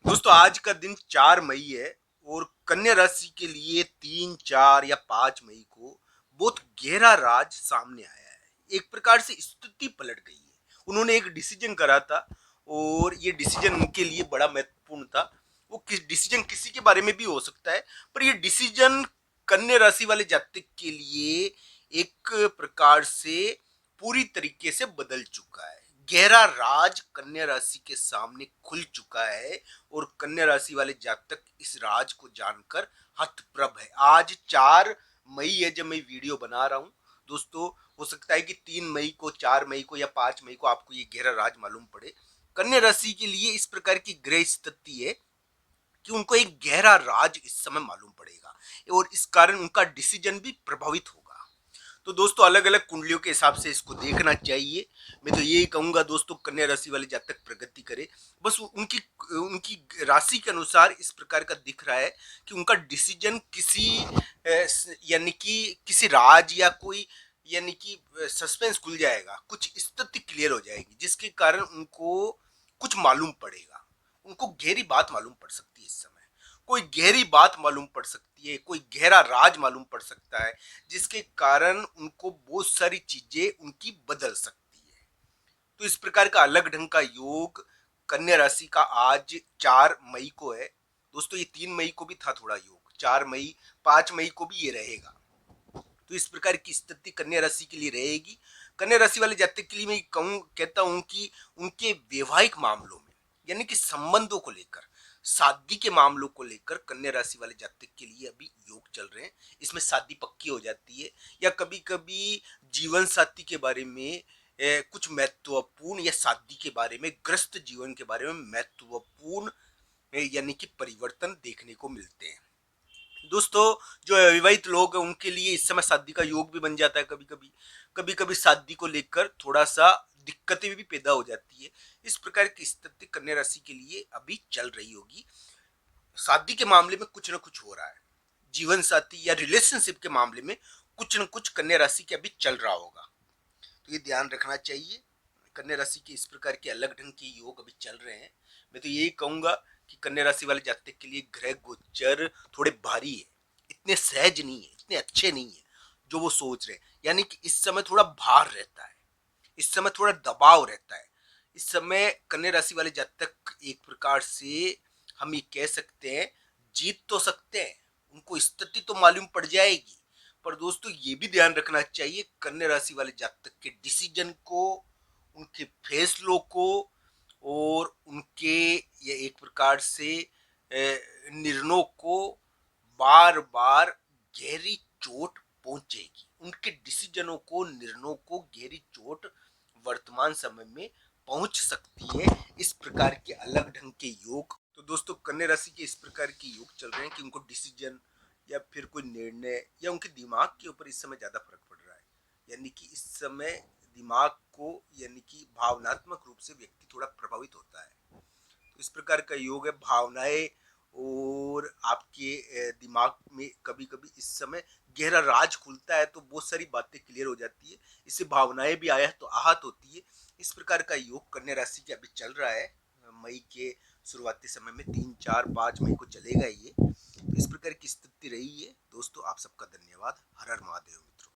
दोस्तों आज का दिन 4 मई है और कन्या राशि के लिए 3, 4 या 5 मई को बहुत गहरा राज सामने आया है। एक प्रकार से स्थिति पलट गई है। उन्होंने एक डिसीजन करा था और ये डिसीजन उनके लिए बड़ा महत्वपूर्ण था। वो किस डिसीजन किसी के बारे में भी हो सकता है, पर ये डिसीजन कन्या राशि वाले जातक के लिए एक प्रकार से पूरी तरीके से बदल चुका है। गहरा राज कन्या राशि के सामने खुल चुका है और कन्या राशि वाले जातक इस राज को जानकर हतप्रभ है। आज 4 मई है जब मैं वीडियो बना रहा हूं। दोस्तों हो सकता है कि 3 मई को, 4 मई को या 5 मई को आपको ये गहरा राज मालूम पड़े। कन्या राशि के लिए इस प्रकार की ग्रह स्थिति है कि उनको एक गहरा राज इस समय मालूम पड़ेगा और इस कारण उनका डिसीजन भी प्रभावित होगा। तो दोस्तों अलग अलग कुंडलियों के हिसाब से इसको देखना चाहिए। मैं तो यही कहूंगा दोस्तों, कन्या राशि वाले जातक प्रगति करे। बस उनकी उनकी राशि के अनुसार इस प्रकार का दिख रहा है कि उनका डिसीजन किसी यानी कि किसी राज या कोई यानी कि सस्पेंस खुल जाएगा, कुछ स्थिति क्लियर हो जाएगी जिसके कारण उनको कुछ मालूम पड़ेगा। उनको गहरी बात मालूम पड़ सकती है। इस समय कोई गहरी बात मालूम पड़ सकती है, कोई गहरा राज मालूम पड़ सकता है जिसके कारण उनको बहुत सारी चीजें उनकी बदल सकती है। तो इस प्रकार का अलग ढंग का योग कन्या राशि का आज 4 मई को है। दोस्तों ये 3 मई को भी था थोड़ा योग, 4 मई 5 मई को भी ये रहेगा। तो इस प्रकार की स्थिति कन्या राशि के लिए रहेगी। कन्या राशि वाले जातक के लिए मैं कहता हूं कि उनके वैवाहिक मामलों में यानी कि संबंधों को लेकर, शादी के मामलों को लेकर कन्या राशि वाले जातक के लिए अभी योग चल रहे हैं। इसमें शादी पक्की हो जाती है या कभी कभी जीवन साथी के बारे में कुछ महत्वपूर्ण या शादी के बारे में, ग्रस्त जीवन के बारे में महत्वपूर्ण यानी कि परिवर्तन देखने को मिलते हैं। दोस्तों जो अविवाहित लोग हैं उनके लिए इस समय शादी का योग भी बन जाता है। कभी कभी शादी को लेकर थोड़ा सा दिक्कतें भी पैदा हो जाती है। इस प्रकार की स्थिति कन्या राशि के लिए अभी चल रही होगी। शादी के मामले में कुछ ना कुछ हो रहा है, जीवन साथी या रिलेशनशिप के मामले में कुछ न कुछ कन्या राशि के अभी चल रहा होगा। तो ये ध्यान रखना चाहिए। कन्या राशि के इस प्रकार के अलग ढंग के योग अभी चल रहे हैं। मैं तो यही कहूंगा कि कन्या राशि वाले जातक के लिए ग्रह गोचर थोड़े भारी है, इतने सहज नहीं है, इतने अच्छे नहीं है जो वो सोच रहे हैं। यानी कि इस समय थोड़ा भार रहता है, इस समय थोड़ा दबाव रहता है। इस समय कन्या राशि वाले जातक एक प्रकार से हम ये कह सकते हैं जीत तो सकते हैं, उनको स्थिति तो मालूम पड़ जाएगी। पर दोस्तों ये भी ध्यान रखना चाहिए कन्या राशि वाले जातक के डिसीजन को, उनके फैसलों को और उनके ये एक प्रकार से निर्णयों को बार बार गहरी चोट पहुंचेगी। उनके डिसीजनों को, निर्णयों को गहरी चोट वर्तमान समय में पहुंच सकती है। इस प्रकार के अलग ढंग के योग तो दोस्तों कन्या राशि के इस प्रकार के योग चल रहे हैं कि उनको डिसीजन या फिर कोई निर्णय या उनके दिमाग के ऊपर इस समय ज्यादा फर्क पड़ रहा है। यानी कि इस समय दिमाग को यानी कि भावनात्मक रूप से व्यक्ति थोड़ा प्रभावित होता है। तो इस प्रकार का योग है। भावनाएं और आपके दिमाग में कभी कभी इस समय गहरा राज खुलता है तो बहुत सारी बातें क्लियर हो जाती है। इससे भावनाएं भी आया तो आहत होती है। इस प्रकार का योग कन्या राशि के अभी चल रहा है। मई के शुरुआती समय में 3, 4, 5 मई को चलेगा ये। तो इस प्रकार की स्थिति रही है। दोस्तों आप सबका धन्यवाद। हर हर महादेव।